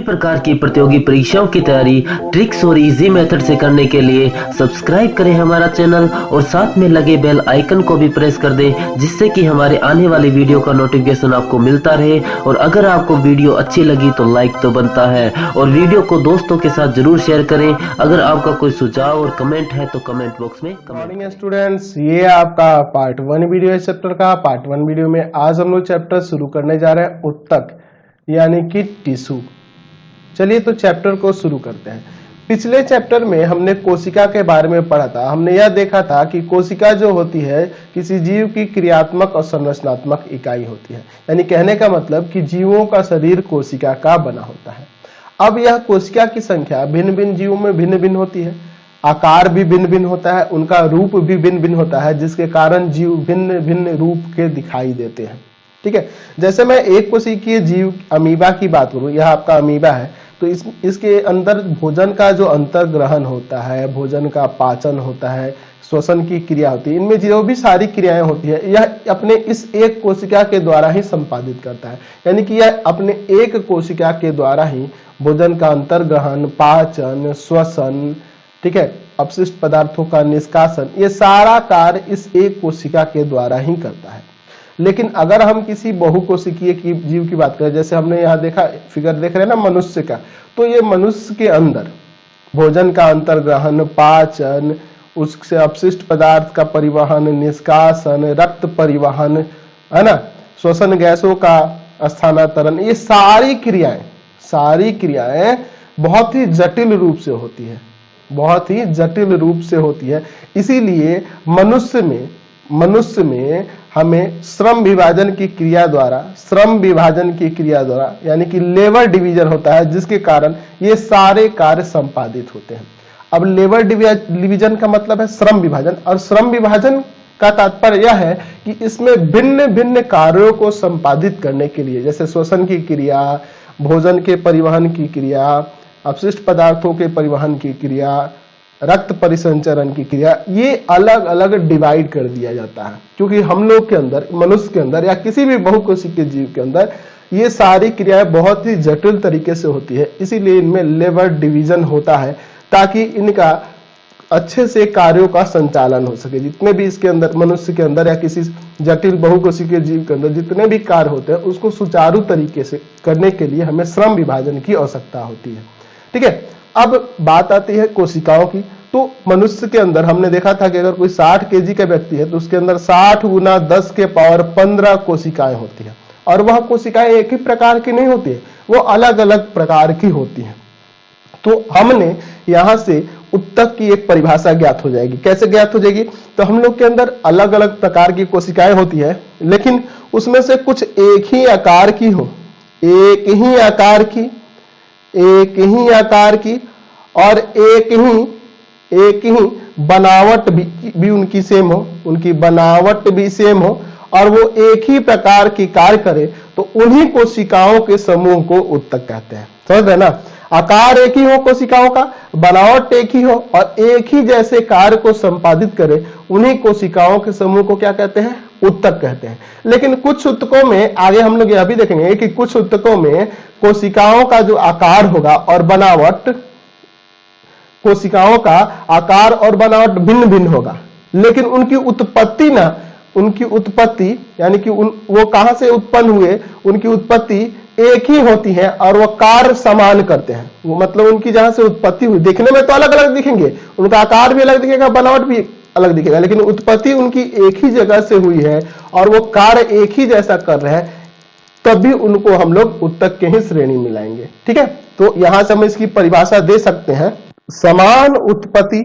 प्रकार की प्रतियोगी परीक्षाओं की तैयारी ट्रिक्स और इजी मेथड से करने के लिए सब्सक्राइब करें हमारा चैनल और साथ में लगे बेल आइकन को भी प्रेस कर दें, जिससे कि हमारे आने वाली वीडियो का नोटिफिकेशन आपको मिलता रहे। और अगर आपको वीडियो अच्छी लगी तो लाइक तो बनता है और वीडियो को दोस्तों के साथ जरूर शेयर करें। अगर आपका कोई सुझाव और कमेंट है तो कमेंट बॉक्स में कमेंट मॉर्निंग स्टूडेंट्स, ये आपका पार्ट 1 वीडियो है चैप्टर का। पार्ट 1 वीडियो में आज हम लोग चैप्टर शुरू करने जा रहे हैं उत्तक यानी कि टिश्यू। चलिए तो चैप्टर को शुरू करते हैं। पिछले चैप्टर में हमने कोशिका के बारे में पढ़ा था। हमने यह देखा था कि कोशिका जो होती है किसी जीव की क्रियात्मक और संरचनात्मक इकाई होती है, यानी कहने का मतलब कि जीवों का शरीर कोशिका का बना होता है। अब यह कोशिका की संख्या भिन्न भिन्न जीवों में भिन्न भिन्न होती है, आकार भी भिन्न भिन्न होता है, उनका रूप भी भिन्न भिन्न होता है, जिसके कारण जीव भिन्न भिन्न रूप के दिखाई देते हैं। ठीक है, जैसे मैं एक कोशिकीय जीव अमीबा की बात करूं, यह आपका अमीबा है, तो इसके अंदर भोजन का जो अंतर्ग्रहण होता है, भोजन का पाचन होता है, श्वसन की क्रिया होती है, इनमें जो भी सारी क्रियाएं होती है यह अपने इस एक कोशिका के द्वारा ही संपादित करता है। यानी कि यह अपने एक कोशिका के द्वारा ही भोजन का अंतर्ग्रहण, पाचन, श्वसन, ठीक है, अपशिष्ट पदार्थों का निष्कासन, ये सारा कार्य इस एक कोशिका के द्वारा ही करता है। लेकिन अगर हम किसी बहुकोशिकीय की जीव की बात करें, जैसे हमने यहाँ देखा, फिगर देख रहे हैं ना मनुष्य का, तो ये मनुष्य के अंदर भोजन का अंतर्ग्रहण, पाचन, उससे अपशिष्ट पदार्थ का परिवहन, निष्कासन, रक्त परिवहन, है ना, श्वसन गैसों का स्थानांतरण, ये सारी क्रियाएं बहुत ही जटिल रूप से होती है, बहुत ही जटिल रूप से होती है। इसीलिए मनुष्य में हमें श्रम विभाजन की क्रिया द्वारा यानी कि लेबर डिवीजन होता है, जिसके कारण ये सारे कार्य संपादित होते हैं। अब लेबर डिवीजन का मतलब है श्रम विभाजन, और श्रम विभाजन का तात्पर्य यह है कि इसमें भिन्न भिन्न कार्यों को संपादित करने के लिए, जैसे श्वसन की क्रिया, भोजन के परिवहन की क्रिया, अपशिष्ट पदार्थों के परिवहन की क्रिया, रक्त परिसंचरण की क्रिया, ये अलग अलग डिवाइड कर दिया जाता है। क्योंकि हम लोग के अंदर, मनुष्य के अंदर या किसी भी बहुकोशिकीय जीव के अंदर ये सारी क्रियाएं बहुत ही जटिल तरीके से होती है, इसीलिए इनमें लेबर डिवीजन होता है, ताकि इनका अच्छे से कार्यों का संचालन हो सके। जितने भी इसके अंदर, मनुष्य के अंदर या किसी जटिल बहुकोशिकीय जीव के अंदर जितने भी कार्य होते हैं, उसको सुचारू तरीके से करने के लिए हमें श्रम विभाजन की आवश्यकता होती है। ठीक है, अब बात आती है कोशिकाओं की। तो मनुष्य के अंदर हमने देखा था कि अगर कोई 60 केजी का व्यक्ति है तो उसके अंदर 60 गुना 10 के पावर 15 कोशिकाएं होती हैं, और वह कोशिकाएं एक ही प्रकार की नहीं होती है, वो अलग अलग प्रकार की होती हैं। तो हमने यहां से उत्तक की एक परिभाषा ज्ञात हो जाएगी। कैसे ज्ञात हो जाएगी? तो हम लोग के अंदर अलग अलग प्रकार की कोशिकाएं होती है, लेकिन उसमें से कुछ एक ही आकार की हो, एक ही आकार की और एक ही बनावट भी उनकी सेम हो, उनकी बनावट भी सेम हो, और वो एक ही प्रकार की कार्य करे, तो उन्हीं कोशिकाओं के समूह को उत्तक कहते हैं। समझ रहे ना? आकार एक ही हो कोशिकाओं का, बनावट एक ही हो और एक ही जैसे कार्य को संपादित करे, उन्हीं कोशिकाओं के समूह को क्या कहते हैं? उत्तक कहते हैं। लेकिन कुछ उत्तकों में, आगे हम लोग यह भी देखेंगे कि कुछ उत्तकों में कोशिकाओं का जो आकार होगा और बनावट, कोशिकाओं का आकार और बनावट भिन्न भिन्न होगा, लेकिन उनकी उत्पत्ति यानी कि वो कहां से उत्पन्न हुए, उनकी उत्पत्ति एक ही होती है और वो कार्य समान करते हैं। वो मतलब उनकी जहां से उत्पत्ति हुई, देखने में तो अलग अलग दिखेंगे, उनका आकार भी अलग दिखेगा, बनावट भी अलग दिखेगा, लेकिन उत्पत्ति उनकी एक ही जगह से हुई है और वो कार्य एक ही जैसा कर रहे हैं, तभी उनको हम लोग उत्तक के ही श्रेणी में लाएंगे। ठीक है, तो यहां से हम इसकी परिभाषा दे सकते हैं, समान उत्पत्ति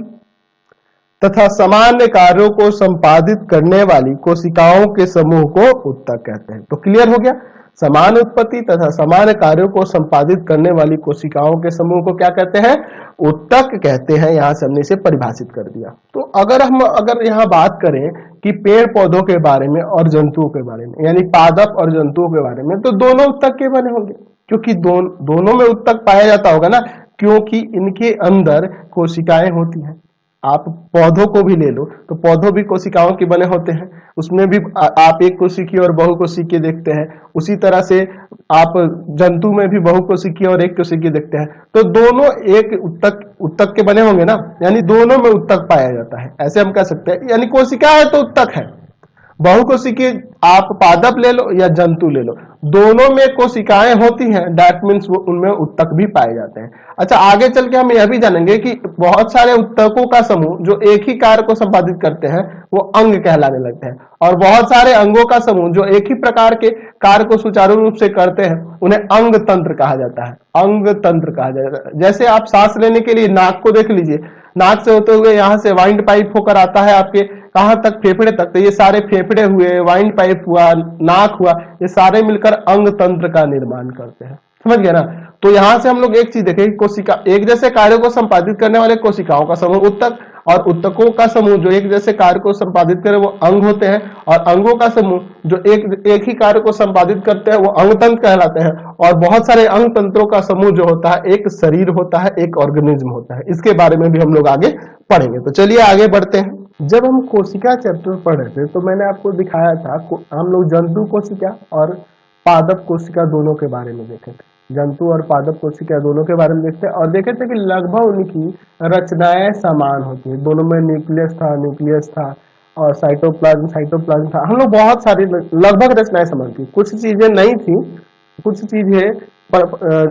तथा सामान्य कार्यों को संपादित करने वाली कोशिकाओं के समूह को उत्तक कहते हैं। तो क्लियर हो गया? समान उत्पत्ति तथा समान कार्यों को संपादित करने वाली कोशिकाओं के समूह को क्या कहते हैं? उत्तक कहते हैं। यहां से हमने इसे परिभाषित कर दिया। तो अगर यहाँ बात करें कि पेड़ पौधों के बारे में और जंतुओं के बारे में, यानी पादप और जंतुओं के बारे में, तो दोनों उत्तक के बने होंगे, क्योंकि दोनों में उत्तक पाया जाता होगा ना, क्योंकि इनके अंदर कोशिकाएं होती हैं। आप पौधों को भी ले लो तो पौधों भी कोशिकाओं के बने होते हैं, उसमें भी आप एक कोशिकीय और बहुकोशिकीय देखते हैं। उसी तरह से आप जंतु में भी बहुकोशिकीय और एक कोशिकीय देखते हैं। तो दोनों एक उत्तक उत्तक के बने होंगे ना, यानी दोनों में उत्तक पाया जाता है, ऐसे हम कह सकते हैं। यानी कोशिका है तो उत्तक है। बहुकोशिकीय आप पादप ले लो या जंतु ले लो, दोनों में कोशिकाएं होती हैं, दैट मीन्स वो उनमें उत्तक भी पाए जाते हैं। अच्छा, आगे चल के हम यह भी जानेंगे कि बहुत सारे उत्तकों का समूह जो एक ही कार्य को संपादित करते हैं वो अंग कहलाने लगते हैं, और बहुत सारे अंगों का समूह जो एक ही प्रकार के कार्य को सुचारू रूप से करते हैं उन्हें अंग तंत्र कहा जाता है। अंग तंत्र कहा जाता है। जैसे आप सांस लेने के लिए नाक को देख लीजिए, नाक से होते हुए यहाँ से वाइंड पाइप होकर आता है आपके कहां तक, फेफड़े तक। तो ये सारे फेफड़े हुए, वाइंड पाइप हुआ, नाक हुआ, ये सारे मिलकर अंग तंत्र का निर्माण करते हैं। समझ गए ना। तो यहां से हम लोग एक चीज देखें, कोशिका एक जैसे कार्यों को संपादित करने वाले कोशिकाओं का समूह उत्तक, और उत्तकों का समूह जो एक जैसे कार्य को संपादित करे वो अंग होते हैं, और अंगों का समूह जो एक ही कार्य को संपादित करते हैं वो अंग तंत्र कहलाते हैं। और बहुत सारे अंग तंत्रों का समूह जो होता है एक शरीर होता है, एक ऑर्गेनिज्म होता है। इसके बारे में भी हम लोग आगे पढ़ेंगे। तो चलिए आगे बढ़ते हैं। जब हम कोशिका चैप्टर पढ़ रहे थे तो मैंने आपको दिखाया था, हम लोग जंतु कोशिका और पादप कोशिका दोनों के बारे में देखे थे। जंतु और पादप कोशिका दोनों के बारे में देखते हैं और देखे थे कि लगभग उनकी रचनाएं समान होती है। दोनों में न्यूक्लियस था और साइटोप्लाज्म था। हम लोग बहुत सारी लगभग रचनाएं समान थी, कुछ चीजें नहीं थी, कुछ चीजें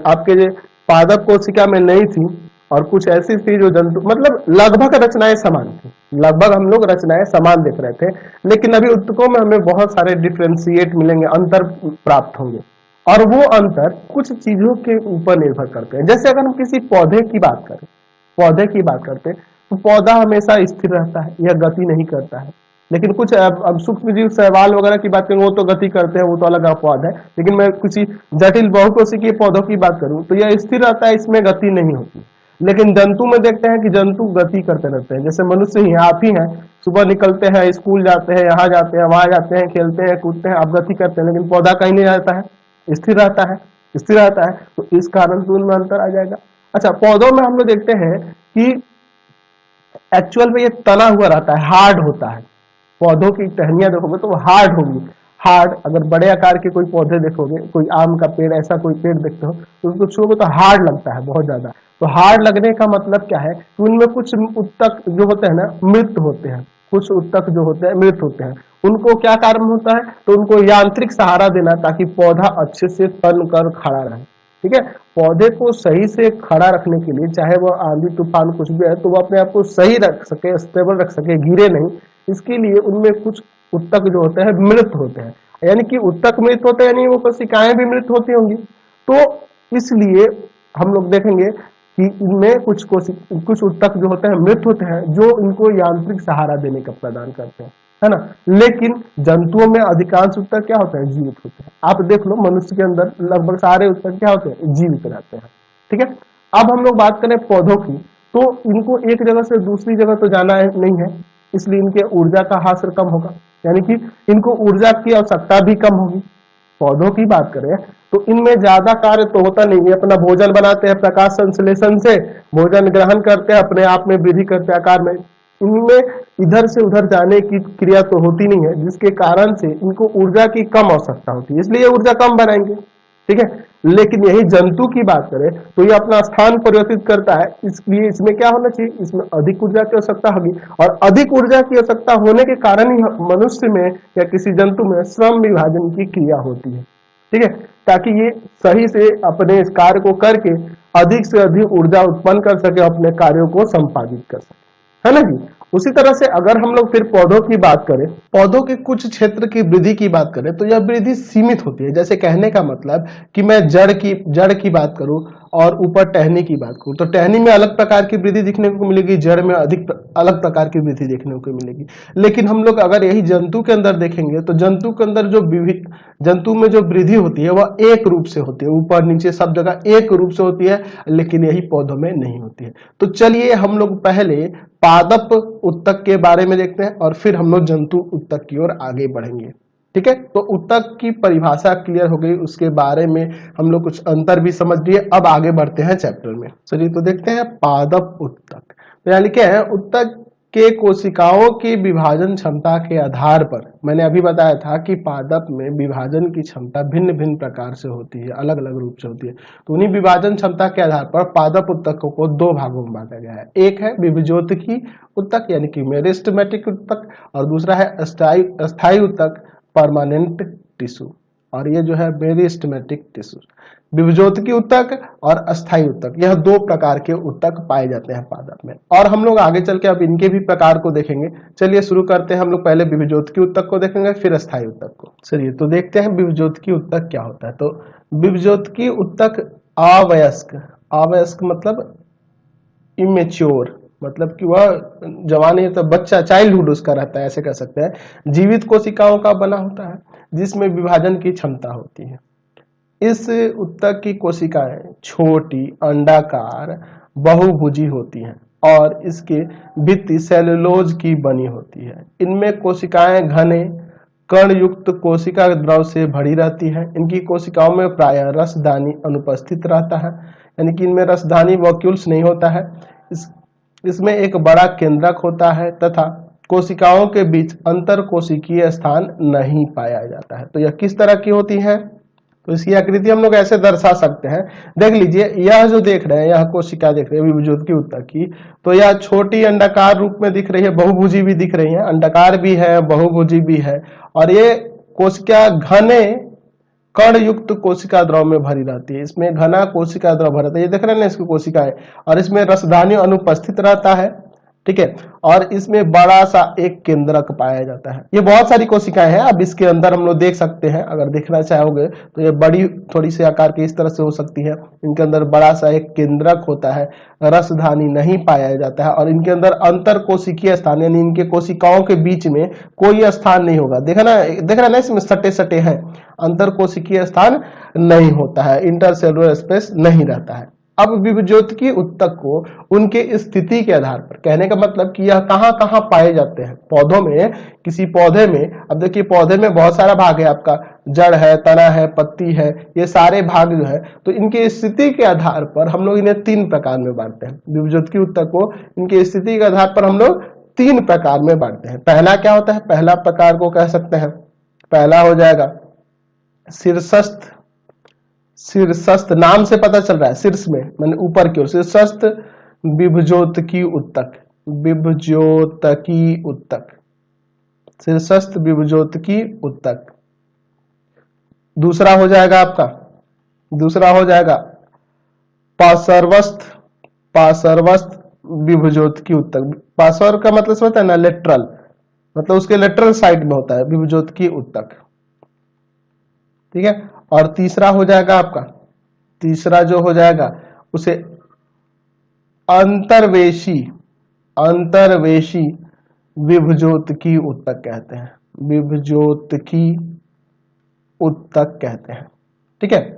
आपके पादप कोशिका में नहीं थी, और कुछ ऐसी थी जो जंतु, मतलब लगभग रचनाएं समान थी। लगभग हम लोग रचनाएं समान देख रहे थे, लेकिन अभी उत्तकों में हमें बहुत सारे डिफ्रेंशिएट मिलेंगे, अंतर प्राप्त होंगे, और वो अंतर कुछ चीजों के ऊपर निर्भर करते हैं। जैसे अगर हम किसी पौधे की बात करते हैं तो पौधा हमेशा स्थिर रहता है, यह गति नहीं करता है। लेकिन कुछ अब सूक्ष्म जीव शैवाल वगैरह की बात करें वो तो गति करते हैं, वो तो अलग अपवाद है। लेकिन मैं किसी जटिल बहुकोशिकीय पौधों की बात करूं तो यह स्थिर रहता है, इसमें गति नहीं होती। लेकिन जंतु में देखते हैं कि जंतु गति करते रहते हैं। जैसे मनुष्य ही, आप ही हैं, सुबह निकलते हैं, स्कूल जाते हैं, यहाँ जाते हैं, वहां जाते हैं, खेलते हैं, कूदते हैं, आप गति करते हैं। लेकिन पौधा कहीं नहीं रहता है, स्थिर रहता है। तो इस कारण से उनमें अंतर आ जाएगा। अच्छा, पौधों में हम लोग देखते हैं कि एक्चुअल में ये तना हुआ रहता है, हार्ड होता है। पौधों की टहनियां देखोगे तो वो हार्ड होगी। हार्ड, अगर बड़े आकार के कोई पौधे देखोगे, कोई आम का पेड़, ऐसा कोई पेड़ देखते हो तो उसको छुओगे तो हार्ड लगता है बहुत ज्यादा। तो हार्ड लगने का मतलब क्या है कि उनमें कुछ उत्तक जो होते हैं ना मृत होते हैं, कुछ उत्तक जो होते हैं मृत होते हैं। उनको क्या कारण होता है, तो उनको यांत्रिक सहारा देना ताकि पौधा अच्छे से तन कर खड़ा रहे। ठीक है, पौधे को सही से खड़ा रखने के लिए, चाहे वो आंधी तूफान कुछ भी है, तो वो अपने आप को सही रख सके, स्टेबल रख सके, गिरे नहीं, इसके लिए उनमें कुछ उत्तक जो होते हैं मृत होते हैं। यानी कि उत्तक मृत होते हैं, यानी वो कोशिकाएं भी मृत होती होंगी। तो इसलिए हम लोग देखेंगे कि इनमें कुछ उत्तक जो होते हैं मृत होते हैं, जो इनको यांत्रिक सहारा देने का प्रदान करते हैं, है ना। लेकिन जंतुओं में अधिकांश उत्तक क्या होते हैं, जीवित होते हैं। आप देख लो, मनुष्य के अंदर लगभग सारे उत्तक क्या होते हैं, जीवित रहते हैं। ठीक है, अब हम लोग बात करें पौधों की, तो इनको एक जगह से दूसरी जगह तो जाना नहीं है, इसलिए इनके ऊर्जा का हासिल कम होगा, यानी कि इनको ऊर्जा की आवश्यकता भी कम होगी। पौधों की बात करें तो इनमें ज्यादा कार्य तो होता नहीं है, अपना भोजन बनाते हैं, प्रकाश संश्लेषण से भोजन ग्रहण करते हैं, अपने आप में वृद्धि करते हैं आकार में। इनमें इधर से उधर जाने की क्रिया तो होती नहीं है, जिसके कारण से इनको ऊर्जा की कम आवश्यकता होती है, इसलिए ऊर्जा कम बनाएंगे। ठीक है, लेकिन यही जंतु की बात करें तो ये अपना स्थान परिवर्तित करता है, इसलिए इसमें क्या होना चाहिए, इसमें अधिक ऊर्जा की आवश्यकता होगी, और अधिक ऊर्जा की आवश्यकता होने के कारण ही मनुष्य में या किसी जंतु में श्रम विभाजन की क्रिया होती है। ठीक है, ताकि ये सही से अपने इस कार्य को करके अधिक से अधिक ऊर्जा उत्पन्न कर सके, अपने कार्यों को संपादित कर सके, है ना जी। उसी तरह से अगर हम लोग फिर पौधों की बात करें, पौधों के कुछ क्षेत्र की वृद्धि की बात करें तो यह वृद्धि सीमित होती है। जैसे कहने का मतलब कि मैं जड़ की बात करूं और ऊपर टहनी की बात करूं, तो टहनी में अलग प्रकार की वृद्धि देखने को मिलेगी, जड़ में अलग प्रकार की वृद्धि देखने को मिलेगी। लेकिन हम लोग अगर यही जंतु के अंदर देखेंगे तो जंतु के अंदर जंतु में जो वृद्धि होती है वह एक रूप से होती है, ऊपर नीचे सब जगह एक रूप से होती है, लेकिन यही पौधों में नहीं होती है। तो चलिए हम लोग पहले पादप उत्तक के बारे में देखते हैं और फिर हम लोग जंतु उत्तक की ओर आगे बढ़ेंगे। ठीक है, तो उत्तक की परिभाषा क्लियर हो गई, उसके बारे में हम लोग कुछ अंतर भी समझ लिए। अब आगे बढ़ते हैं चैप्टर में। चलिए तो देखते हैं पादप उत्तक। तो यहाँ लिखे हैं उत्तक के कोशिकाओं की विभाजन क्षमता के आधार पर, मैंने अभी बताया था कि पादप में विभाजन की क्षमता भिन्न भिन्न प्रकार से होती है, अलग अलग रूप से होती है। तो उन्हीं विभाजन क्षमता के आधार पर पादप उत्तकों को दो भागों में बांटा गया है। एक है विभज्योतकी उत्तक यानी कि मेरिस्टेमेटिक उत्तक, और दूसरा है अस्थायी उत्तक परमानेंट टिश्यू। और ये जो है मेरिस्टेमेटिक टिश्यू, विभज्योतकी उत्तक और अस्थायी उत्तक, यह दो प्रकार के उत्तक पाए जाते हैं पादप में। और हम लोग आगे चल के अब इनके भी प्रकार को देखेंगे। चलिए शुरू करते हैं। हम लोग पहले विभज्योतकी उत्तक को देखेंगे, फिर अस्थायी उत्तक को। चलिए तो देखते हैं विभज्योतकी उत्तक क्या होता है। तो विभज्योतकी उत्तक अवयस्क, अवयस्क मतलब इमेच्योर, मतलब कि वह जवानी है तो बच्चा, चाइल्डहुड उसका रहता है, ऐसे कह सकते हैं। जीवित कोशिकाओं का बना होता है जिसमें विभाजन की क्षमता होती है। इस उत्तक की कोशिकाएं छोटी, अंडाकार, बहुभुजी होती हैं और इसके भित्ति सेलुलोज की बनी होती है। इनमें कोशिकाएं घने कण युक्त कोशिका द्रव से भरी रहती है। इनकी कोशिकाओं में प्रायः रसदानी अनुपस्थित रहता है, यानी कि इनमें रसदानी वॉक्यूल्स नहीं होता है। इसमें एक बड़ा केंद्रक होता है तथा कोशिकाओं के बीच अंतर कोशिकीय स्थान नहीं पाया जाता है। तो यह किस तरह की होती है? तो इसकी आकृति हम लोग ऐसे दर्शा सकते हैं। देख लीजिए, यह जो देख रहे हैं, यह कोशिका देख रहे हैं विभज्योतकी उत्तक की, तो यह छोटी अंडाकार रूप में दिख रही है, बहुभुजी भी दिख रही है, अंडाकार भी है, बहुभुजी भी है। और ये कोशिका घने कण युक्त कोशिका द्रव में भरी रहती है। इसमें घना कोशिका द्रव भरा रहता है, ये देख रहे हैं ना इसकी कोशिकाएं, और इसमें रसधानी अनुपस्थित रहता है, ठीक है। और इसमें बड़ा सा एक केंद्रक पाया जाता है। ये बहुत सारी कोशिकाएं हैं। अब इसके अंदर हम लोग देख सकते हैं, अगर देखना चाहोगे तो ये बड़ी थोड़ी सी आकार की इस तरह से हो सकती है। इनके अंदर बड़ा सा एक केंद्रक होता है, रसधानी नहीं पाया जाता है, और इनके अंदर अंतर कोशिकीय स्थान यानी इनके कोशिकाओं के बीच में कोई स्थान नहीं होगा। देख रहा है ना, इसमें सटे सटे हैं, अंतर कोशिकीय स्थान नहीं होता है, इंटरसेलुलर स्पेस नहीं रहता है। अब विभज्योतकी उत्तक को उनके स्थिति के आधार पर, कहने का मतलब कि यह कहां कहां पाए जाते हैं पौधों में, किसी पौधे में। अब देखिए, पौधे में बहुत सारा भाग है, आपका जड़ है, तना है, पत्ती है, ये सारे भाग जो है, तो इनकी स्थिति के आधार पर हम लोग इन्हें तीन प्रकार में बांटते हैं। विभज्योतकी उत्तक को इनकी स्थिति के आधार पर हम लोग तीन प्रकार में बांटते हैं। पहला क्या होता है? पहला प्रकार को कह सकते हैं, पहला हो जाएगा शीर्षस्थ। शीर्षस्थ नाम से पता चल रहा है, शीर्ष में मैंने ऊपर की ओर, शीर्षस्थ विभज्योतकी उत्तक, विभज्योतकी उत्तक, शीर्षस्थ विभज्योतकी उत्तक। दूसरा हो जाएगा आपका, दूसरा हो जाएगा पार्श्वस्थ, पार्श्वस्थ विभज्योतकी उत्तक। पार्श्व का मतलब समझते हैं ना, लेटरल, मतलब उसके लेटरल साइड में होता है विभज्योतकी उत्तक, ठीक है। और तीसरा हो जाएगा आपका, तीसरा जो हो जाएगा उसे अंतर्वेशी, अंतर्वेशी विभज्योतकी उत्तक कहते हैं, विभज्योतकी उत्तक कहते हैं, ठीक है।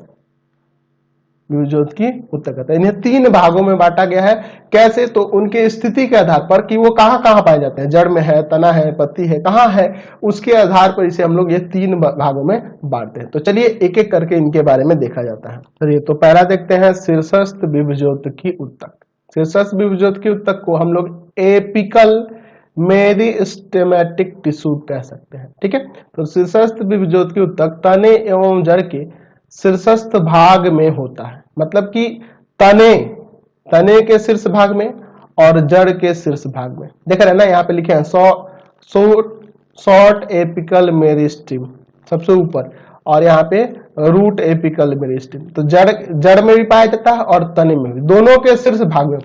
विभज्योतकी उत्तक कहते हैं। इन्हें तीन भागों में बांटा गया है। कैसे? तो उनके स्थिति के आधार पर कि वो कहां कहां पाए जाते हैं, जड़ में है, तना है, पत्ती है, कहां है, उसके आधार पर इसे हम लोग ये तीन भागों में बांटते हैं। तो चलिए एक एक करके इनके बारे में देखा जाता है। चलिए तो पहला देखते हैं शीर्षस्थ विभज्योतकी उत्तक। शीर्षस्थ विभज्योतकी उत्तक को हम लोग एपिकल मेरिस्टेमेटिक टिश्यू कह सकते हैं, ठीक है। तो शीर्षस्थ विभज्योतकी उत्तक तने एवं जड़ के शीर्षस्थ भाग में होता है, मतलब कि तने, तने के शीर्ष भाग में और जड़ के शीर्ष भाग में। देख रहे हैं ना, यहाँ पे लिखे हैं शॉर्ट एपिकल मेरिस्टेम सबसे ऊपर, और यहाँ पे रूट एपिकल मेरिस्टेम। तो जड़ में भी पाया जाता है और तने में भी, दोनों के शीर्ष भाग में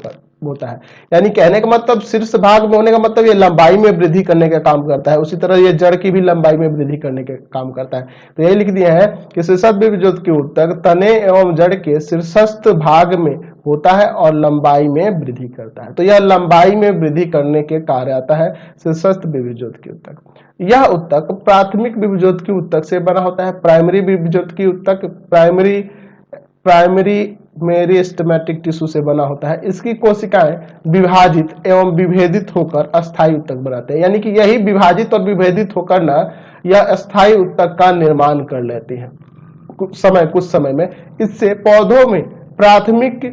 होता है। यानी कहने का मतलब शीर्ष भाग में होने का मतलब ये लंबाई में वृद्धि करने का काम करता है, उसी तरह ये जड़ की भी लंबाई में वृद्धि करने का काम करता है। तो यही लिख दिया है कि शीर्षस्थ विभज्योतकी उत्तक तने एवं जड़ के शीर्षस्थ भाग में होता है और लंबाई में वृद्धि करता है। तो यह लंबाई में वृद्धि करने के कार्य आता है शीर्षस्थ विभज्योतकी उत्तक। यह उत्तक प्राथमिक विभज्योतकी उत्तक से बना होता है। प्राइमरी विभज्योतकी उत्तक प्राइमरी मेरिस्टेमेटिक टिश्यू से बना होता है। इसकी कोशिकाएं विभाजित एवं विभेदित होकर अस्थायी उत्तक बनाते हैं, यानी कि यही विभाजित और विभेदित होकर ना यह अस्थायी उत्तक का निर्माण कर लेते हैं कुछ समय में। इससे पौधों में प्राथमिक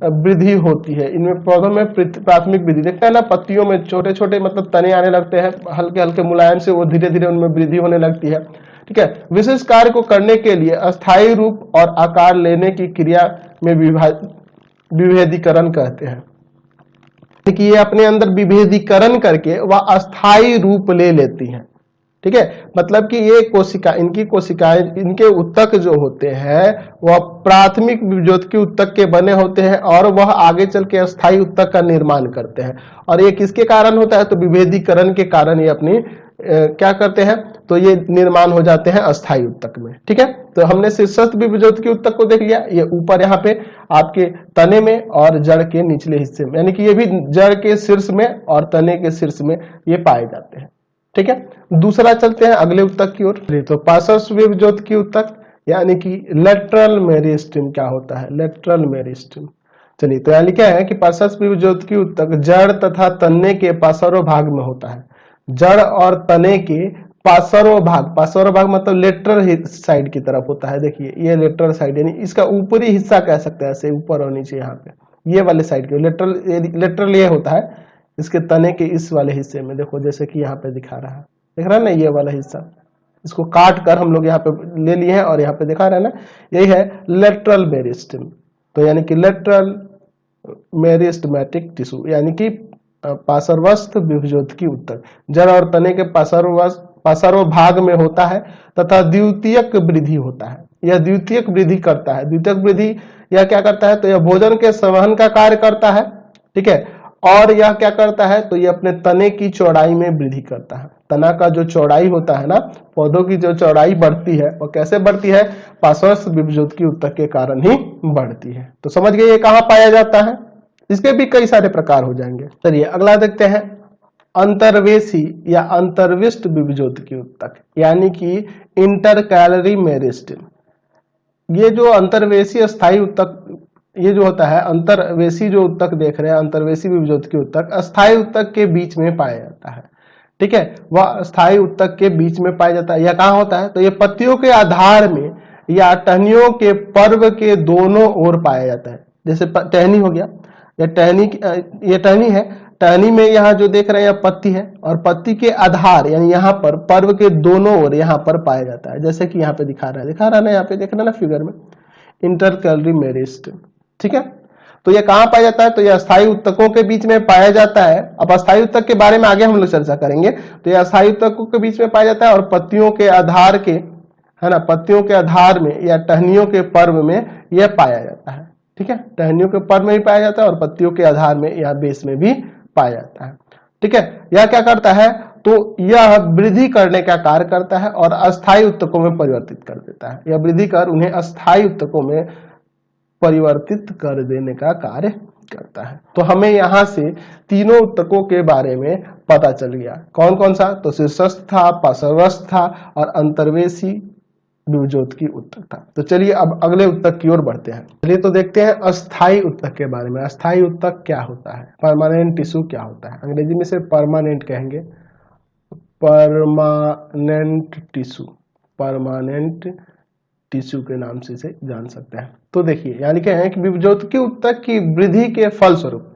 वृद्धि होती है। इनमें पौधों में प्राथमिक वृद्धि देखते हैं ना, पत्तियों में छोटे छोटे मतलब तने आने लगते हैं, हल्के हल्के मुलायम से, वो धीरे धीरे उनमें वृद्धि होने लगती है। ठीक है, विशेष कार्य को करने के लिए अस्थायी रूप और आकार लेने की क्रिया में विभेदीकरण कहते हैं कि ये अपने अंदर विभेदीकरण करके वह अस्थायी रूप ले लेती हैं। ठीक है, मतलब कि ये कोशिका, इनकी कोशिकाएं, इनके उत्तक जो होते हैं वह प्राथमिक विभेदकी उत्तक के बने होते हैं और वह आगे चल के अस्थायी उत्तक का निर्माण करते हैं। और ये किसके कारण होता है, तो विभेदीकरण के कारण ये अपनी क्या करते हैं, तो ये निर्माण हो जाते हैं अस्थायी उत्तक में। ठीक है, तो हमने शीर्षस्थ विभेदकी उत्तक को देख लिया, ये ऊपर यहाँ पे आपके तने में और जड़ के निचले हिस्से में, यानी कि ये भी जड़ के शीर्ष में और तने के शीर्ष में ये पाए जाते हैं। ठीक है, दूसरा चलते हैं अगले उत्तक की ओर। तो पार्श्व विभेदकी उत्तक यानी कि लेटरल मेरिस्टेम क्या होता है, लेटरल मेरिस्टेम। चलिए, तो यहाँ लिखा है कि पार्श्व विभेदकी उत्तक जड़ तथा तने के पार्श्व भाग में होता है। जड़ और तने के पार्श्व भाग मतलब लेटरल साइड की तरफ होता है। देखिए ये लेटरल साइड, यानी इसका ऊपरी हिस्सा कह सकते हैं, ऐसे ऊपर और नीचे, यहाँ पे ये वाले साइड के लेटरल ये होता है इसके तने के इस वाले हिस्से में। देखो जैसे कि यहाँ पे दिखा रहा है, दिख रहा है ना, ये वाला हिस्सा, इसको काट कर हम लोग यहाँ पे ले लिए हैं और यहाँ पे दिखा रहा है ना, यही है लेटरल मेरिस्टेम। तो यानी कि लेटरल मेरिस्टेमेटिक टिश्यू, यानी कि पार्श्वस्थ विभेदकी उत्तक जड़ और तने के पार्श्व भाग में होता है तथा द्वितीयक वृद्धि होता है। यह द्वितीयक वृद्धि करता है। द्वितीयक वृद्धि यह क्या करता है, तो यह भोजन के संवहन का कार्य करता है। ठीक है, और यह क्या करता है, तो यह अपने तने की चौड़ाई में वृद्धि करता है। तना का जो चौड़ाई होता है ना, पौधों की जो चौड़ाई बढ़ती है वो कैसे बढ़ती है, पार्श्वस्थ विभेदकी उत्तक के कारण ही बढ़ती है। तो समझ गए ये कहाँ पाया जाता है, इसके भी कई सारे प्रकार हो जाएंगे। चलिए अगला देखते हैं, अंतर्वेशी या अंतर्विष्ट विभेदकी उत्तक यानी कि इंटरकैलरी मेरिस्टेम। ये जो अंतर्वेशी अस्थायी उत्तक ये जो होता है, अंतर्वेशी जो उत्तक देख रहे हैं, अंतर्वेशी विभेदकी उत्तक अस्थायी उत्तक के बीच में पाया जाता है। ठीक है, वह अस्थायी उत्तक के बीच में पाया जाता है। यह कहाँ होता है, तो यह पत्तियों के आधार में या टहनियों के पर्व के दोनों ओर पाया जाता है। जैसे टहनी हो गया, ये टहनी है, टहनी में यहाँ जो देख रहे हैं पत्ती है और पत्ती के आधार यानी यहाँ पर पर्व के दोनों ओर यहाँ पर पाया जाता है। जैसे कि यहाँ पे दिखा रहा है ना, यहाँ पे देख रहे हैं ना फिगर में, इंटरकैलरी मेरिस्टेम। ठीक है, तो ये कहाँ पाया जाता है, तो ये अस्थायी उत्तकों के बीच में पाया जाता है। अब अस्थायी उत्तक के बारे में आगे हम लोग चर्चा करेंगे। तो ये अस्थायी उत्तकों के बीच में पाया जाता है और पत्तियों के आधार के, है ना, पत्तियों के आधार में या टहनियों के पर्व में यह पाया जाता है। ठीक है, टहनियों के पर्व में भी पाया जाता है और पत्तियों के आधार में या बेस में भी पाया जाता है। ठीक है, यह क्या करता है, तो यह वृद्धि करने का कार्य करता है और अस्थायी उत्तकों में परिवर्तित कर देता है। यह वृद्धि कर उन्हें अस्थायी उत्तकों में परिवर्तित कर देने का कार्य करता है। तो हमें यहाँ से तीनों उत्तकों के बारे में पता चल गया। कौन कौन सा, तो शीर्षस्थ था, पार्श्वस्थ था और अंतर्वेशी विभेदकी उत्तक था। तो चलिए अब अगले उत्तक की ओर बढ़ते हैं। चलिए तो देखते हैं अस्थायी उत्तक के बारे में। अस्थायी उत्तक क्या होता है, परमानेंट टिश्यू क्या होता है, अंग्रेजी में से परमानेंट कहेंगे, परमानेंट टिश्यू, परमानेंट टिश्यू के नाम से इसे जान सकते हैं। तो देखिए यहाँ लिखे हैं कि विभेदकी उत्तक की वृद्धि के फलस्वरूप,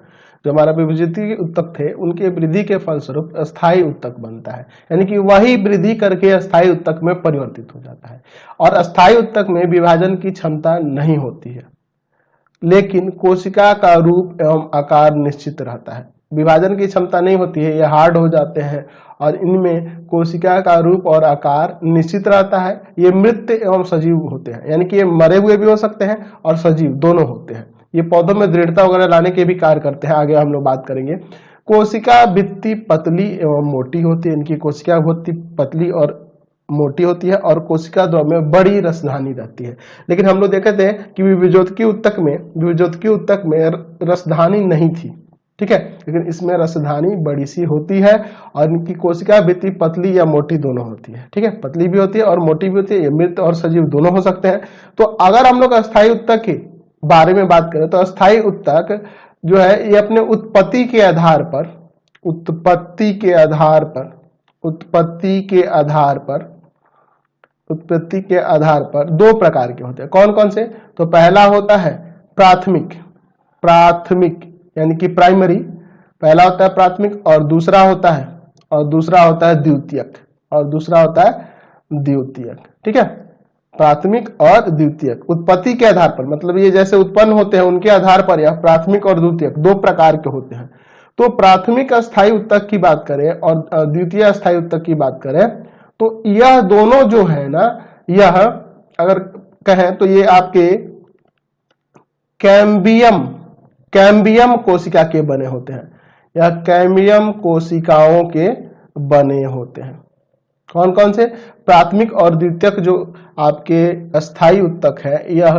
जो हमारा विभेदकी उत्तक थे उनके वृद्धि के फलस्वरूप अस्थायी उत्तक बनता है, यानी कि वही वृद्धि करके अस्थायी उत्तक में परिवर्तित हो जाता है। और अस्थायी उत्तक में विभाजन की क्षमता नहीं होती है, लेकिन कोशिका का रूप एवं आकार निश्चित रहता है। विभाजन की क्षमता नहीं होती है, ये हार्ड हो जाते हैं और इनमें कोशिका का रूप और आकार निश्चित रहता है। ये मृत एवं सजीव होते हैं, यानी कि ये मरे हुए भी हो सकते हैं और सजीव दोनों होते हैं। ये पौधों में दृढ़ता वगैरह लाने के भी कार्य करते हैं, आगे हम लोग बात करेंगे। कोशिका भित्ति पतली एवं मोटी होती है, इनकी कोशिका भित्ति पतली और मोटी होती है और कोशिका द्रव में बड़ी रसधानी रहती है। लेकिन हम लोग देखे थे कि विभेदकी उत्तक में रसधानी नहीं थी। ठीक है, लेकिन इसमें रसधानी बड़ी सी होती है और इनकी कोशिका भित्ति पतली या मोटी दोनों होती है। ठीक है, पतली भी होती है और मोटी भी होती है, ये मृत और सजीव दोनों हो सकते हैं। तो अगर हम लोग अस्थायी उत्तक के बारे में बात करें तो अस्थायी उत्तक जो है ये अपने उत्पत्ति के आधार पर दो प्रकार के होते हैं। कौन कौन से, तो पहला होता है प्राथमिक प्राथमिक यानी कि प्राइमरी, पहला होता है प्राथमिक और दूसरा होता है द्वितीयक, और दूसरा होता है द्वितीयक। ठीक है, प्राथमिक और द्वितीयक उत्पत्ति के आधार पर, मतलब ये जैसे उत्पन्न होते हैं उनके आधार पर यह प्राथमिक और द्वितीयक दो प्रकार के होते हैं। तो प्राथमिक अस्थायी उत्तक की बात करें और द्वितीय अस्थायी उत्तक की बात करें तो यह दोनों जो है ना, यह अगर कहें तो ये आपके कैम्बियम कोशिका के बने होते हैं, यह कैम्बियम कोशिकाओं के बने होते हैं। कौन कौन से? प्राथमिक और द्वितीयक जो आपके अस्थायी उत्तक है यह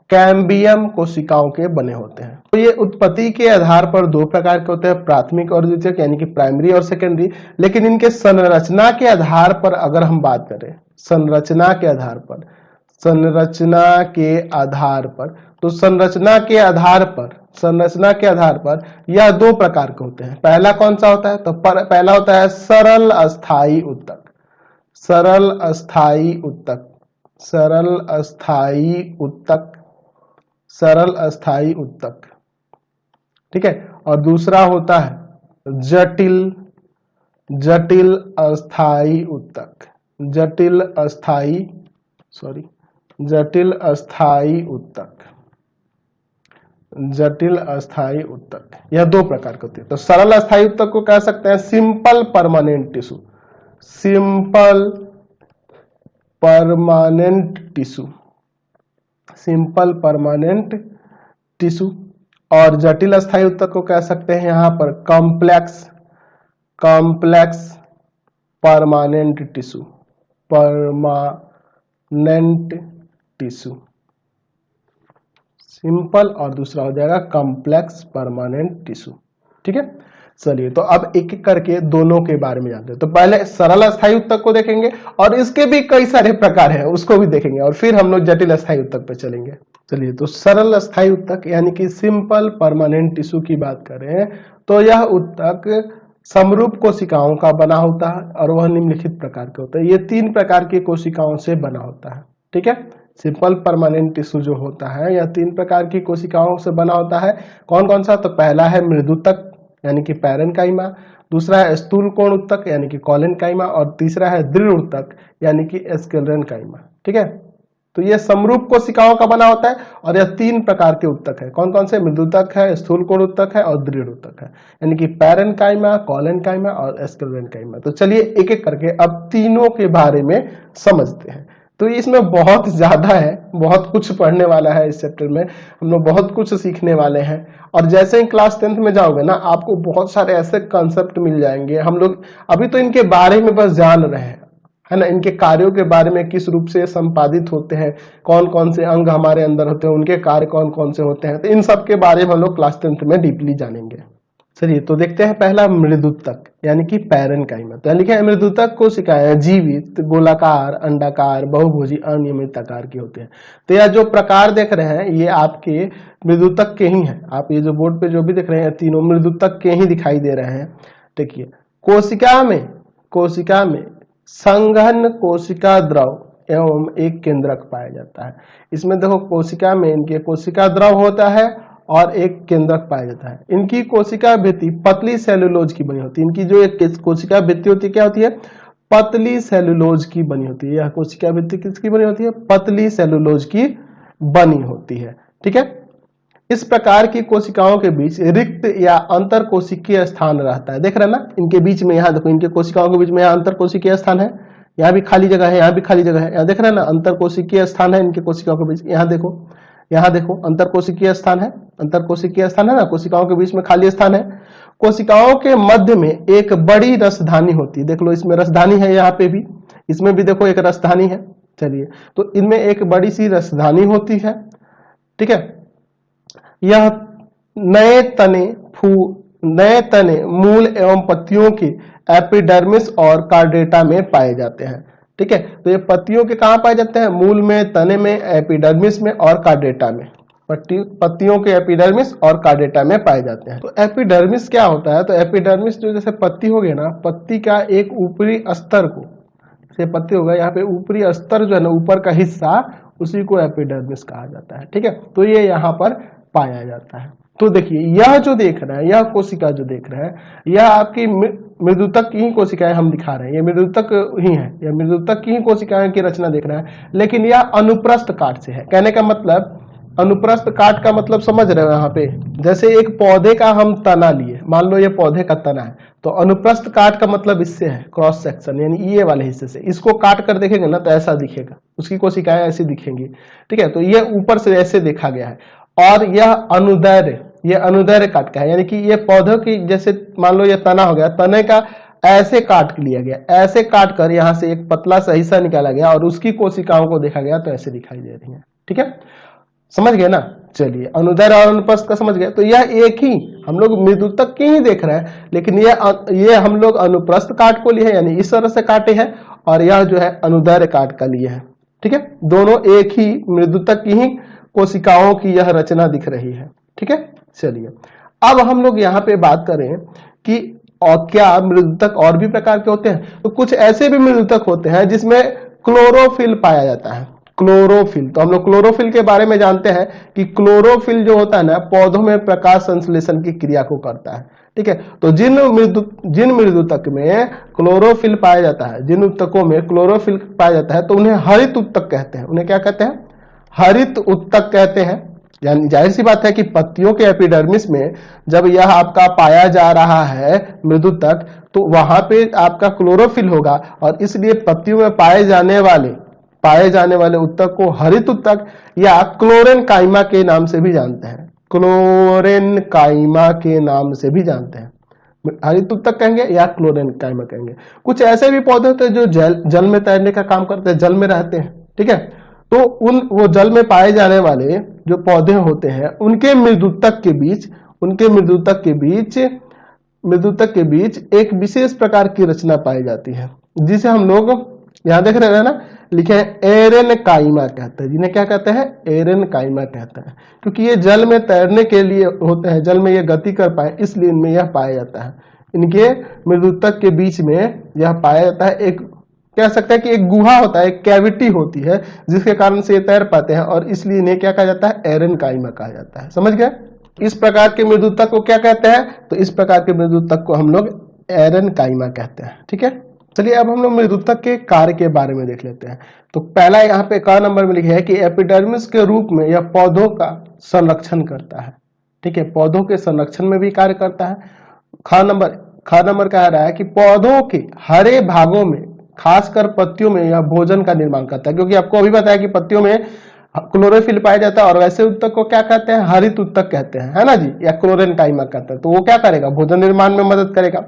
कैम्बियम कोशिकाओं के बने होते हैं। तो ये उत्पत्ति के आधार पर दो प्रकार के होते हैं, प्राथमिक और द्वितीयक यानी कि प्राइमरी और सेकेंडरी। लेकिन इनके संरचना के आधार पर अगर हम बात करें, संरचना के आधार पर तो संरचना के आधार पर यह दो प्रकार के होते हैं। पहला कौन सा होता है? तो पहला होता है सरल अस्थायी उत्तक, सरल अस्थायी उत्तक। ठीक है, और दूसरा होता है जटिल अस्थायी उत्तक, जटिल अस्थायी उत्तक। यह दो प्रकार के होते हैं। तो सरल अस्थायी उत्तक को कह सकते हैं सिंपल परमानेंट टिश्यू, और जटिल अस्थायी उत्तक को कह सकते हैं यहां पर कॉम्प्लेक्स परमानेंट टिश्यू। सिंपल और दूसरा हो जाएगा कॉम्प्लेक्स परमानेंट टिश्यू। ठीक है, चलिए तो अब एक एक करके दोनों के बारे में जानते हैं। तो पहले सरल अस्थायी उत्तक को देखेंगे और इसके भी कई सारे प्रकार हैं, उसको भी देखेंगे, और फिर हम लोग जटिल अस्थायी उत्तक पे चलेंगे। चलिए, तो सरल अस्थायी उत्तक यानी कि सिंपल परमानेंट टिश्यू की बात करें तो यह उत्तक समरूप कोशिकाओं का बना होता है और वह निम्नलिखित प्रकार के होते हैं। ये तीन प्रकार की कोशिकाओं से बना होता है। ठीक है, सिंपल परमानेंट टिश्यू जो होता है यह तीन प्रकार की कोशिकाओं से बना होता है। कौन कौन सा? तो पहला है मृदुतक यानी कि पैरेन्काइमा, दूसरा है स्थूल कोण उत्तक यानी कि कॉलेनकाइमा, और तीसरा है दृढ़ उत्तक यानी कि स्क्लेरेनकाइमा। ठीक है, तो यह समरूप कोशिकाओं का बना होता है और यह तीन प्रकार के उत्तक है। कौन कौन से? मृदुतक है, स्थूल कोण उत्तक है और दृढ़ उत्तक है, यानी कि पैरेन्काइमा, कॉलेनकाइमा और स्क्लेरेनकाइमा। तो चलिए एक एक करके अब तीनों के बारे में समझते हैं। तो इसमें बहुत ज्यादा है, बहुत कुछ पढ़ने वाला है इस चैप्टर में, हम लोग बहुत कुछ सीखने वाले हैं। और जैसे ही क्लास 10th में जाओगे ना, आपको बहुत सारे ऐसे कंसेप्ट मिल जाएंगे। हम लोग अभी तो इनके बारे में बस जान रहे हैं, है ना, इनके कार्यों के बारे में, किस रूप से संपादित होते हैं, कौन कौन से अंग हमारे अंदर होते हैं, उनके कार्य कौन कौन से होते हैं, तो इन सब के बारे में हम लोग क्लास 10th में डीपली जानेंगे। चलिए तो देखते हैं पहला मृदुतक यानी कि पैरेन्काइमा। तो लिखा है मृदुतक कोशिकाएं जीवित, गोलाकार, अंडाकार, बहुभुजी, अनियमित आकार की होती हैं। तो यह जो प्रकार देख रहे हैं ये आपके मृदुतक के ही हैं। आप ये जो बोर्ड पे जो भी देख रहे हैं तीनों मृदुतक के ही दिखाई दे रहे हैं। देखिए, कोशिका में संघन कोशिका द्रव एवं एक केंद्रक पाया जाता है। इसमें देखो कोशिका में इनके कोशिका द्रव होता है और एक केंद्रक पाया जाता है। इनकी कोशिका भित्ति पतली सेलुलोज की बनी होती है। इनकी जो एक कोशिका भित्ति होती है क्या होती है? पतली सेलुलोज की बनी होती है। यह कोशिका भित्ति किसकी बनी होती है? पतली सेलुलोज की बनी होती है। ठीक है, इस प्रकार की कोशिकाओं के बीच रिक्त या अंतर कोशिकीय स्थान रहता है। देख रहे हैं ना, इनके बीच में, यहाँ देखो, इनके कोशिकाओं के बीच में यहाँ अंतर कोशिकीय स्थान है, यहाँ भी खाली जगह है, यहाँ भी खाली जगह है। यहाँ देख रहे हैं ना, अंतर कोशिकीय स्थान है इनके कोशिकाओं के बीच। यहाँ देखो अंतर कोशिकीय स्थान है, अंतर कोशिकीय स्थान है ना, कोशिकाओं के बीच में खाली स्थान है। कोशिकाओं के मध्य में एक बड़ी रसधानी होती है। देख लो, इसमें रसधानी है, यहाँ पे भी, इसमें भी देखो एक रसधानी है। चलिए, तो इनमें एक बड़ी सी रसधानी होती है। ठीक है, यह नए तने मूल एवं पत्तियों की एपिडर्मिस और कार्डेटा में पाए जाते हैं। ठीक है, तो ये पत्तियों के कहां पाए जाते हैं? मूल में, तने में, एपिडर्मिस में और कार्डेटा में। पत्तियों के एपिडर्मिस और कार्डेटा में पाए जाते हैं। तो एपिडर्मिस क्या होता है? तो एपिडर्मिस जो जैसे पत्ती हो गई ना, पत्ती का एक ऊपरी स्तर को, जैसे पत्ती होगा यहाँ पे ऊपरी स्तर जो है ना, ऊपर का हिस्सा, उसी को एपिडर्मिस कहा जाता है। ठीक है, तो ये यहाँ पर पाया जाता है। तो देखिए यह जो देख रहा है, यह कोशिका जो देख रहा है, यह आपकी मृदुतक की ही कोशिकाएं हम दिखा रहे हैं, ये मृदुतक ही है, यह मृदुतक की ही कोशिकाएं की रचना देख रहा है, लेकिन यह अनुप्रस्थ काट से है। कहने का मतलब अनुप्रस्थ काट का मतलब समझ रहे हो यहाँ पे, जैसे एक पौधे का हम तना लिए, मान लो ये पौधे का तना है, तो अनुप्रस्थ काट का मतलब इससे है क्रॉस सेक्शन, यानी ये वाले हिस्से से इसको काट कर देखेंगे ना तो ऐसा दिखेगा, उसकी कोशिकाएं ऐसी दिखेंगी। ठीक है, तो ये ऊपर से ऐसे देखा गया है। और यह अनुदैर्घ्य, ये अनुदैर्घ्य काट का है, यानी कि ये पौधों की जैसे मान लो ये तना हो गया, तने का ऐसे काट लिया गया, ऐसे काट कर यहाँ से एक पतला सा हिस्सा निकाला गया और उसकी कोशिकाओं को देखा गया तो ऐसे दिखाई दे रही है। ठीक है, समझ गए ना। चलिए अनुदैर्घ्य और अनुप्रस्थ का समझ गए। तो यह एक ही, हम लोग मृदुतक की ही देख रहे हैं, लेकिन ये हम लोग अनुप्रस्थ काट को लिए हैं, यानी इस तरह से काटे हैं, और यह जो है अनुदैर्घ्य काट का लिए है। ठीक है, दोनों एक ही मृदुतक की ही कोशिकाओं की यह रचना दिख रही है। ठीक है, चलिए अब हम लोग यहाँ पे बात करें कि और क्या मृदुतक और भी प्रकार के होते हैं। तो कुछ ऐसे भी मृदुतक होते हैं जिसमें क्लोरोफिल पाया जाता है। क्लोरोफिल, तो हम लोग क्लोरोफिल के बारे में जानते हैं कि क्लोरोफिल जो होता है ना, पौधों में प्रकाश संश्लेषण की क्रिया को करता है। ठीक है, तो जिन मृदुतक में क्लोरोफिल पाया जाता है, जिन उत्तकों में क्लोरोफिल पाया जाता है, तो उन्हें हरित उत्तक कहते हैं। उन्हें क्या कहते हैं? हरित उत्तक कहते हैं। यानी जाहिर सी बात है कि पत्तियों के एपिडर्मिस में जब यह आपका पाया जा रहा है मृदुतक, तो वहां पे आपका क्लोरोफिल होगा, और इसलिए पत्तियों में पाए जाने वाले उत्तक को हरित उत्तक या क्लोरेनकाइमा के नाम से भी जानते हैं। क्लोरेनकाइमा के नाम से भी जानते हैं, हरित उत्तक कहेंगे या क्लोरेनकाइमा कहेंगे। कुछ ऐसे भी पौधे होते हैं जो जल में तैरने का काम करते हैं, जल में रहते हैं। ठीक है, तो वो जल में पाए जाने वाले जो पौधे होते हैं उनके मृदुतक के बीच एक विशेष प्रकार की रचना पाई जाती है, जिसे हम लोग यहां देख रहे हैं ना, लिखे हैं एरेनकाइमा कहते हैं। जिन्हें क्या कहते हैं? एरेनकाइमा कहते हैं, क्योंकि ये जल में तैरने के लिए होते हैं, जल में ये गति कर पाए इसलिए इनमें यह पाया जाता है। इनके मृदुतक के बीच में यह पाया जाता है, एक कह सकते हैं कि एक गुहा होता है, एक कैविटी होती है, जिसके कारण से ये तैर पाते हैं, और इसलिए इन्हें क्या कहा जाता है? एरेनकाइमा कहा जाता है। समझ गए? इस प्रकार के मृदुतक को क्या कहते हैं? तो इस प्रकार के मृदुतक को हम लोग एरेनकाइमा कहते हैं। ठीक है, चलिए अब हम लोग मृदुतक के कार्य के बारे में देख लेते हैं। तो पहला यहाँ पे क नंबर में लिखा है कि एपिडर्मिस के रूप में यह पौधों का संरक्षण करता है। ठीक है, पौधों के संरक्षण में भी कार्य करता है। ख नंबर कह रहा है कि पौधों के हरे भागों में, खासकर पत्तियों में, यह भोजन का निर्माण करता है। क्योंकि आपको अभी बताया कि पत्तियों में क्लोरोफिल पाया जाता है, और वैसे उत्तक को क्या कहते हैं? हरित उत्तक कहते हैं, है ना जी, या क्लोरेनकाइमा कहते हैं। तो वो क्या करेगा? भोजन निर्माण में मदद करेगा।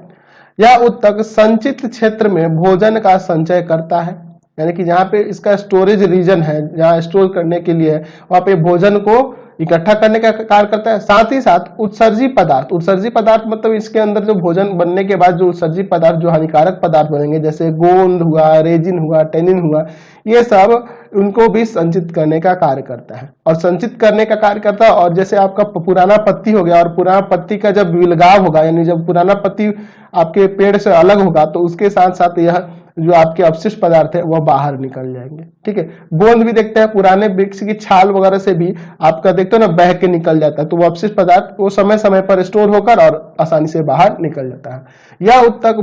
यह उत्तक संचित क्षेत्र में भोजन का संचय करता है, यानी कि जहाँ पे इसका स्टोरेज रीजन है, जहाँ स्टोर करने के लिए वहां पे भोजन को इकट्ठा करने का कार्य करता है। साथ ही साथ उत्सर्जी पदार्थ मतलब इसके अंदर जो भोजन बनने के बाद जो उत्सर्जी पदार्थ, जो हानिकारक पदार्थ बनेंगे, जैसे गोंद हुआ, रेजिन हुआ, टेनिन हुआ, ये सब उनको भी संचित करने का कार्य करता है, और संचित करने का कार्य करता है। और जैसे आपका पुराना पत्ती हो गया, और पुराना पत्ती का जब विलगाव होगा, यानी जब पुराना पत्ती आपके पेड़ से अलग होगा, तो उसके साथ साथ यह जो आपके अवशिष्ट पदार्थ है वह बाहर निकल जाएंगे। ठीक है, गोंद भी देखते हैं, पुराने वृक्ष की छाल वगैरह से भी आपका देखते हो ना, बह के निकल जाता है, तो वो अवशिष्ट पदार्थ वो समय समय पर स्टोर होकर और आसानी से बाहर निकल जाता है। यह उत्तक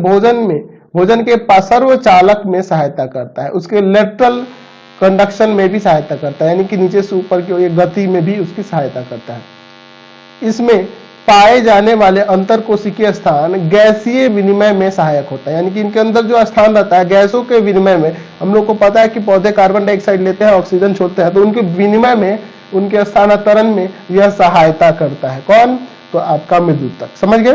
भोजन के पार्श्व चालक में सहायता करता है, उसके लेटरल कंडक्शन में भी सहायता करता है, यानी कि नीचे से ऊपर की ओर गति में भी उसकी सहायता करता है। इसमें पाए जाने वाले अंतर कोशिकीय स्थान गैसीय विनिमय में सहायक होता है, यानी कि इनके अंदर जो स्थान रहता है गैसों के विनिमय में, हम लोग को पता है कि पौधे कार्बन डाइऑक्साइड लेते हैं, ऑक्सीजन छोड़ते हैं, तो उनके विनिमय में, उनके स्थानांतरण में यह सहायता करता है। कौन? तो आपका मृदुतक। समझ गए?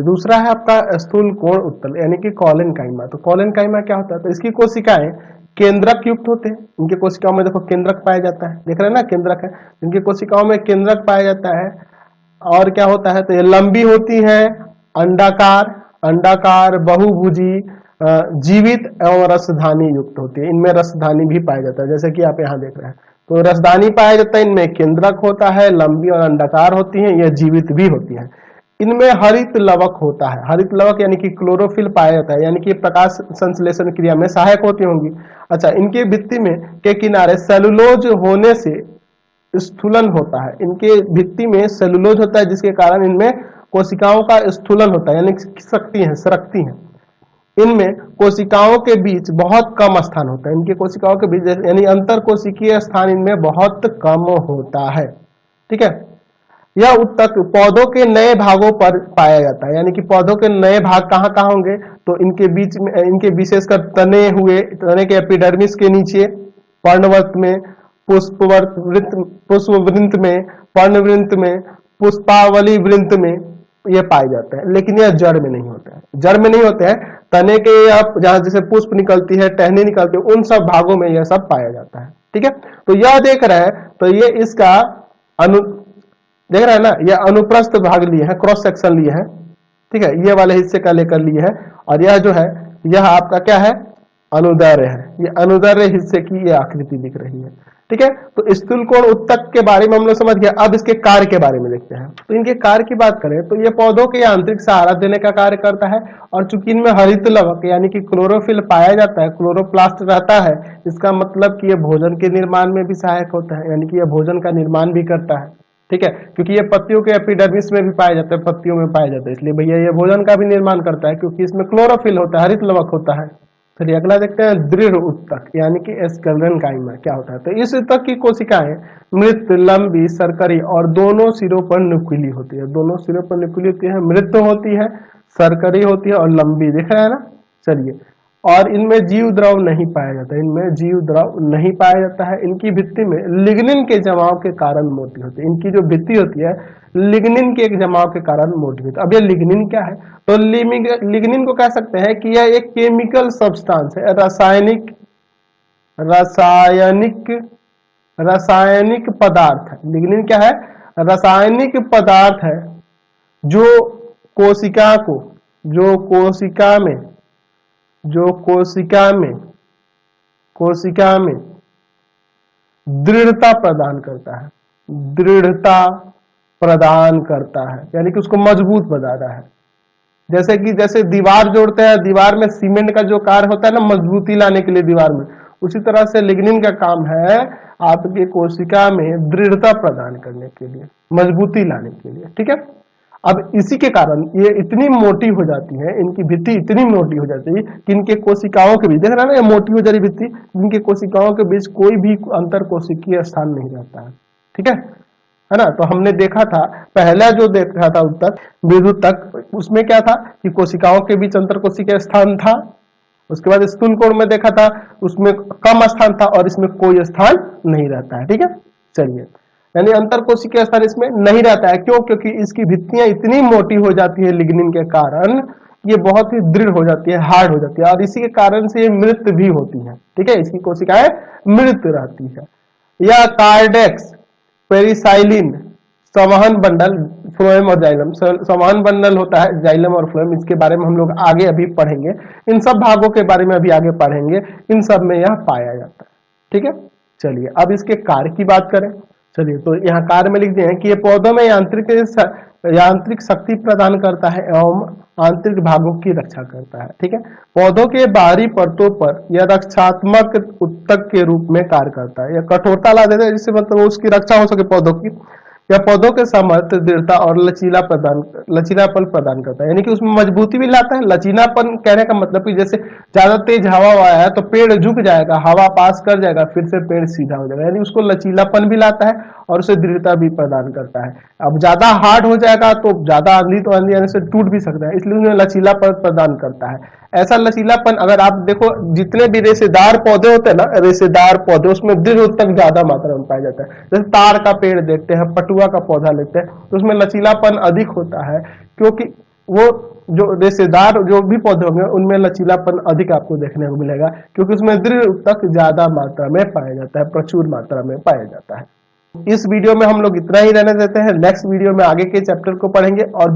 दूसरा है आपका स्थूल कोण उत्तल, यानी कि कॉलेनकाइमा। तो कॉलेनकाइमा क्या होता है? तो इसकी कोशिकाएं केंद्रक युक्त होते हैं। इनके कोशिकाओं में देखो केंद्रक पाया जाता है, देख रहे हैं ना, केंद्रक है, इनकी कोशिकाओं में केंद्रक पाया जाता है। और क्या होता है? तो ये लंबी होती है, अंडाकार, बहुभुजी, जीवित एवं रसधानी युक्त होती है। इनमें रसधानी भी पाया जाता है, जैसे कि आप यहाँ देख रहे हैं, तो रसधानी पाया जाता है। इनमें केंद्रक होता है, लंबी और अंडाकार होती है, यह जीवित भी होती है। इनमें हरित लवक होता है, हरित लवक यानी कि क्लोरोफिल पाया जाता है, यानी कि प्रकाश संश्लेषण क्रिया में सहायक होती होंगी। अच्छा, इनकी भित्ति में के किनारे सेलुलोज होने से स्थूलन होता है, इनके भित्ति में सेलुलोज होता है जिसके कारण इनमें कोशिकाओं का स्थूलन होता है, यानी सकती हैं, सरकती हैं। इनमें कोशिकाओं के बीच बहुत कम स्थान होता है, इनके कोशिकाओं के बीच यानी अंतर कोशिकीय स्थान इनमें बहुत कम होता है। ठीक है, यह उत्तक पौधों के नए भागों पर पाया जाता है, यानी कि पौधों के नए भाग कहाँ कहाँ होंगे, तो इनके बीच में, इनके विशेषकर तने के एपिडर्मिस के नीचे, पर्णवृत्त में, पुष्पवृंत में, पर्णवृंत में, पुष्पावली वृंत में ये पाए जाते हैं, लेकिन यह जड़ में नहीं होता है। जड़ में नहीं होते हैं, तने के या जहां जैसे पुष्प निकलती है, टहनी निकलती है, उन सब भागों में यह सब पाया जाता है। ठीक है, तो यह देख रहे हैं, तो ये इसका देख रहे हैं ना, यह अनुप्रस्थ भाग लिए है, क्रॉस सेक्शन लिए है। ठीक है, ये वाले हिस्से का लेकर लिए है, और यह जो है यह आपका क्या है, अनुदैर्ध्य है। ये अनुदैर्ध्य हिस्से की ये आकृति दिख रही है। ठीक है, तो स्थूलकोण उत्तक के बारे में हम लोग समझ गए। अब इसके कार्य के बारे में देखते हैं। तो इनके कार्य की बात करें तो ये पौधों के आंतरिक सहारा देने का कार्य करता है, और चूंकि इनमें हरित लवक यानी कि क्लोरोफिल पाया जाता है, क्लोरोप्लास्ट रहता है, इसका मतलब कि ये भोजन के निर्माण में भी सहायक होता है, यानी कि यह भोजन का निर्माण भी करता है। ठीक है, क्योंकि ये पत्तियों के एपिडर्मिस में भी पाया जाता है, पत्तियों में पाया जाता है, इसलिए भैया ये भोजन का भी निर्माण करता है, क्योंकि इसमें क्लोरोफिल होता है, हरित लवक होता है। चलिए अगला देखते हैं, दृढ़ उत्तक यानी कि एस्केलेनकाइमा क्या होता है। तो इस उत्तक की कोशिकाएं मृत, लंबी, सरकरी और दोनों सिरों पर नुकीली होती है। दोनों सिरों पर नुकीली होती है, मृत होती है, सरकरी होती है और लंबी, दिख रहा है ना। चलिए, और इनमें जीव द्रव नहीं पाया जाता, इनमें जीव द्रव नहीं पाया जाता है। इनकी भित्ति में लिग्निन के जमाव के कारण मोटी होती है। इनकी जो भित्ति होती है लिग्निन के एक जमाव के कारण मोटी होती है। अब ये लिग्निन क्या है, तो लिग्निन को कह सकते हैं कि यह एक केमिकल सब्सटेंस है, रासायनिक पदार्थ है। लिग्निन क्या है, रासायनिक पदार्थ है जो कोशिका में दृढ़ता प्रदान करता है, यानी कि उसको मजबूत बनाना है। जैसे दीवार जोड़ते हैं, दीवार में सीमेंट का जो कार्य होता है ना, मजबूती लाने के लिए दीवार में, उसी तरह से लिग्निन का काम है आपके कोशिका में दृढ़ता प्रदान करने के लिए, मजबूती लाने के लिए। ठीक है, अब इसी के कारण ये इतनी मोटी हो जाती है, इनकी भित्ति इतनी मोटी हो जाती है कि इनके कोशिकाओं के बीच, देख रहे हैं ना, ये मोटी हो जा रही भित्ति, इनके कोशिकाओं के बीच कोई भी अंतर कोशिकीय स्थान नहीं रहता है। ठीक है ना। तो हमने देखा था, पहला जो देखा था उत्तक, विद्युत्तक, उसमें क्या था कि कोशिकाओं के बीच अंतर कोशिकीय स्थान था। उसके बाद स्थूलकोण में देखा था, उसमें कम स्थान था और इसमें कोई स्थान नहीं रहता है। ठीक है, चलिए, यानी अंतर कोशिकीय स्थान इसमें नहीं रहता है। क्यों? क्योंकि इसकी भित्तियां इतनी मोटी हो जाती है लिग्निन के कारण, ये बहुत ही दृढ़ हो जाती है, हार्ड हो जाती है, और इसी के कारण से ये मृत भी होती है। ठीक है, इसकी कोशिकाएं मृत रहती है। या कार्डेक्स, पेरिसाइलिन, संवहन बंडल, फ्लोएम और जाइलम। संवहन बंडल होता है, जाइलम और फ्लोएम, इसके बारे में हम लोग आगे अभी पढ़ेंगे। इन सब भागों के बारे में अभी आगे पढ़ेंगे, इन सब में यह पाया जाता है। ठीक है, चलिए अब इसके कार्य की बात करें। चलिए, तो यहाँ कार्य में लिख दिए हैं कि ये पौधों में यांत्रिक शक्ति प्रदान करता है एवं आंतरिक भागों की रक्षा करता है। ठीक है, पौधों के बाहरी परतों पर यह रक्षात्मक उत्तक के रूप में कार्य करता है। यह कठोरता ला देता है, जिससे मतलब उसकी रक्षा हो सके पौधों की। यह पौधों के सामर्थ्य, दृढ़ता और लचीलापन प्रदान करता है, यानी कि उसमें मजबूती भी लाता है। लचीलापन कहने का मतलब कि जैसे ज्यादा तेज हवा आया है तो पेड़ झुक जाएगा, हवा पास कर जाएगा, फिर से पेड़ सीधा हो जाएगा, यानी उसको लचीलापन भी लाता है और उसे दृढ़ता भी प्रदान करता है। अब ज्यादा हार्ड हो जाएगा तो ज्यादा आंधी तो आंधी आने से टूट भी सकता है, इसलिए उन्हें लचीलापन प्रदान करता है। ऐसा लचीलापन अगर आप देखो, जितने भी रेशेदार पौधे होते हैं ना, रेशेदार पौधे, उसमें दृढ़ उत्तक ज्यादा मात्रा में पाया जाता है। जैसे तार का पेड़ देखते हैं, पटुआ का पौधा लेते हैं, तो उसमें लचीलापन अधिक होता है, क्योंकि वो जो रेशेदार जो भी पौधे होंगे उनमें लचीलापन अधिक आपको देखने को मिलेगा, क्योंकि उसमें दृढ़ उत्तक ज्यादा मात्रा में पाया जाता है, प्रचुर मात्रा में पाया जाता है। इस वीडियो में हम लोग इतना ही रहने देते हैं। नेक्स्ट वीडियो में आगे के चैप्टर को पढ़ेंगे और